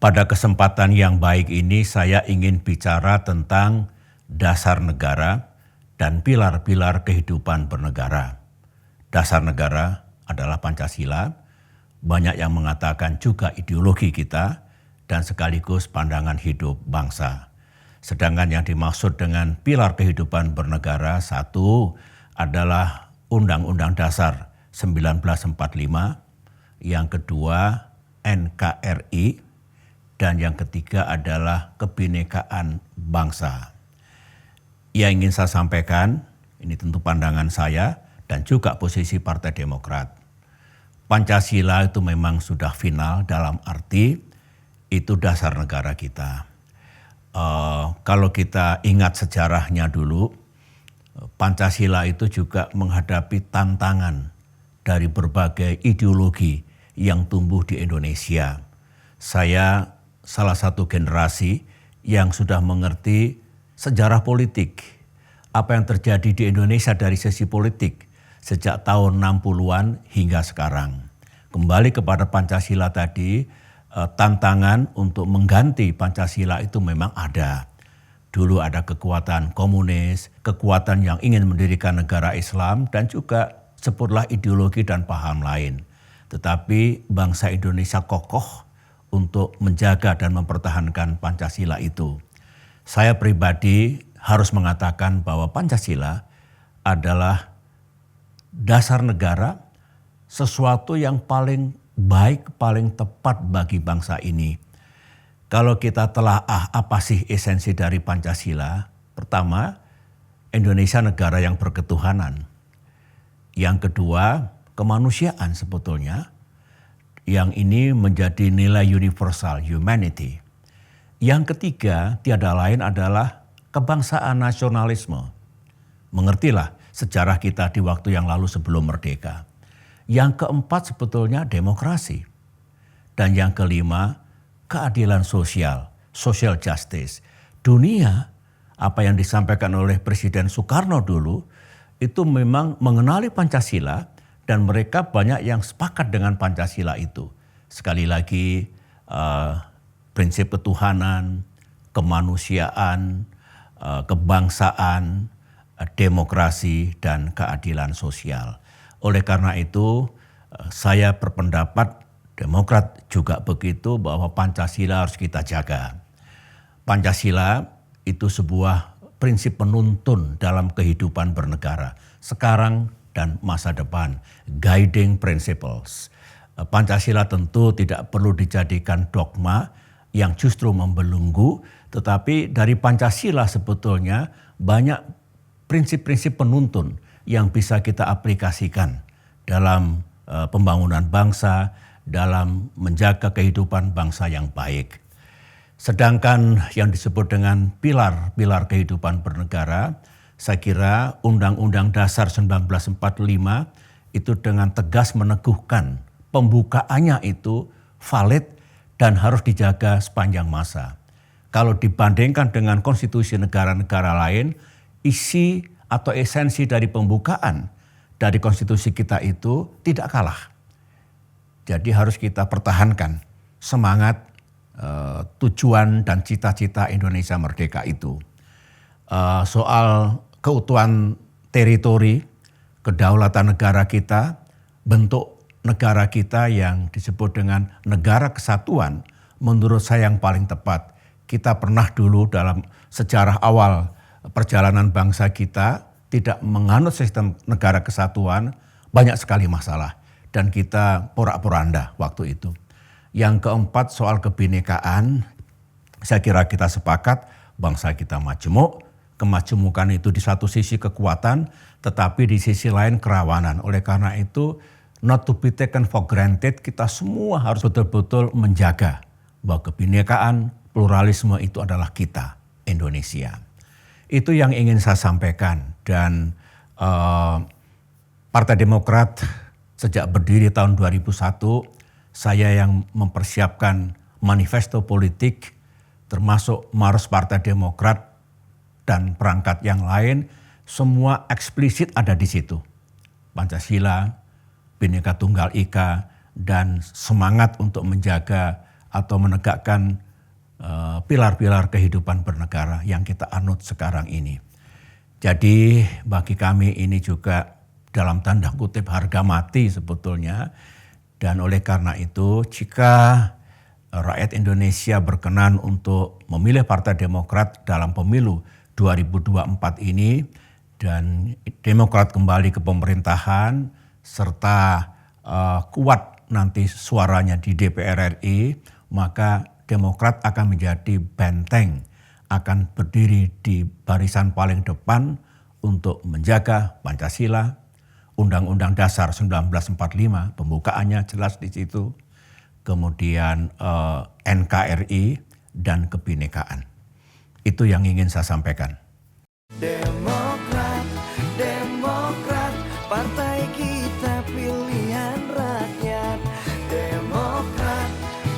Pada kesempatan yang baik ini saya ingin bicara tentang dasar negara dan pilar-pilar kehidupan bernegara. Dasar negara adalah Pancasila, banyak yang mengatakan juga ideologi kita dan sekaligus pandangan hidup bangsa. Sedangkan yang dimaksud dengan pilar kehidupan bernegara, satu adalah Undang-Undang Dasar 1945, yang kedua NKRI, dan yang ketiga adalah kebinekaan bangsa. Yang ingin saya sampaikan, ini tentu pandangan saya dan juga posisi Partai Demokrat. Pancasila itu memang sudah final dalam arti itu dasar negara kita. Kalau kita ingat sejarahnya dulu, Pancasila itu juga menghadapi tantangan dari berbagai ideologi yang tumbuh di Indonesia. Saya salah satu generasi yang sudah mengerti sejarah politik, apa yang terjadi di Indonesia dari sisi politik sejak tahun 60-an hingga sekarang. Kembali kepada Pancasila tadi, tantangan untuk mengganti Pancasila itu memang ada. Dulu ada kekuatan komunis, kekuatan yang ingin mendirikan negara Islam, dan juga sebutlah ideologi dan paham lain. Tetapi bangsa Indonesia kokoh untuk menjaga dan mempertahankan Pancasila itu. Saya pribadi harus mengatakan bahwa Pancasila adalah dasar negara, sesuatu yang paling baik, paling tepat bagi bangsa ini. Kalau kita telaah apa sih esensi dari Pancasila? Pertama, Indonesia negara yang berketuhanan. Yang kedua, kemanusiaan sebetulnya. Yang ini menjadi nilai universal, humanity. Yang ketiga, tiada lain adalah kebangsaan nasionalisme. Mengertilah sejarah kita di waktu yang lalu sebelum merdeka. Yang keempat sebetulnya demokrasi. Dan yang kelima, keadilan sosial, social justice. Dunia, apa yang disampaikan oleh Presiden Soekarno dulu, itu memang mengenali Pancasila, dan mereka banyak yang sepakat dengan Pancasila itu. Sekali lagi, prinsip ketuhanan, kemanusiaan, kebangsaan, demokrasi, dan keadilan sosial. Oleh karena itu, saya berpendapat Demokrat juga begitu, bahwa Pancasila harus kita jaga. Pancasila itu sebuah prinsip penuntun dalam kehidupan bernegara sekarang dan masa depan, guiding principles. Pancasila tentu tidak perlu dijadikan dogma yang justru membelenggu, tetapi dari Pancasila sebetulnya banyak prinsip-prinsip penuntun yang bisa kita aplikasikan dalam pembangunan bangsa, dalam menjaga kehidupan bangsa yang baik. Sedangkan yang disebut dengan pilar-pilar kehidupan bernegara, saya kira Undang-Undang Dasar 1945 itu dengan tegas meneguhkan pembukaannya itu valid dan harus dijaga sepanjang masa. Kalau dibandingkan dengan konstitusi negara-negara lain, isi atau esensi dari pembukaan dari konstitusi kita itu tidak kalah. Jadi harus kita pertahankan semangat, tujuan dan cita-cita Indonesia merdeka itu. Soal keutuhan teritori, kedaulatan negara kita, bentuk negara kita yang disebut dengan negara kesatuan, menurut saya yang paling tepat. Kita pernah dulu dalam sejarah awal perjalanan bangsa kita tidak menganut sistem negara kesatuan, banyak sekali masalah. Dan kita porak-poranda waktu itu. Yang keempat soal kebinekaan, saya kira kita sepakat bangsa kita majemuk. Kemajemukan itu di satu sisi kekuatan, tetapi di sisi lain kerawanan. Oleh karena itu, not to be taken for granted, kita semua harus betul-betul menjaga bahwa kebinekaan, pluralisme itu adalah kita, Indonesia. Itu yang ingin saya sampaikan. Dan Partai Demokrat sejak berdiri tahun 2001, saya yang mempersiapkan manifesto politik, termasuk Maros Partai Demokrat dan perangkat yang lain, semua eksplisit ada di situ. Pancasila, Bhinneka Tunggal Ika, dan semangat untuk menjaga atau menegakkan pilar-pilar kehidupan bernegara yang kita anut sekarang ini. Jadi bagi kami ini juga dalam tanda kutip harga mati sebetulnya. Dan oleh karena itu jika rakyat Indonesia berkenan untuk memilih Partai Demokrat dalam pemilu 2024 ini dan Demokrat kembali ke pemerintahan serta kuat nanti suaranya di DPR RI, maka Demokrat akan menjadi benteng, akan berdiri di barisan paling depan untuk menjaga Pancasila, Undang-Undang Dasar 1945, pembukaannya jelas di situ, kemudian NKRI dan kebinekaan. Itu yang ingin saya sampaikan. Demokrat, Demokrat, partai kita pilihan rakyat. Demokrat,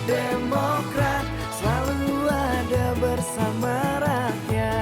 Demokrat, selalu ada bersama rakyat.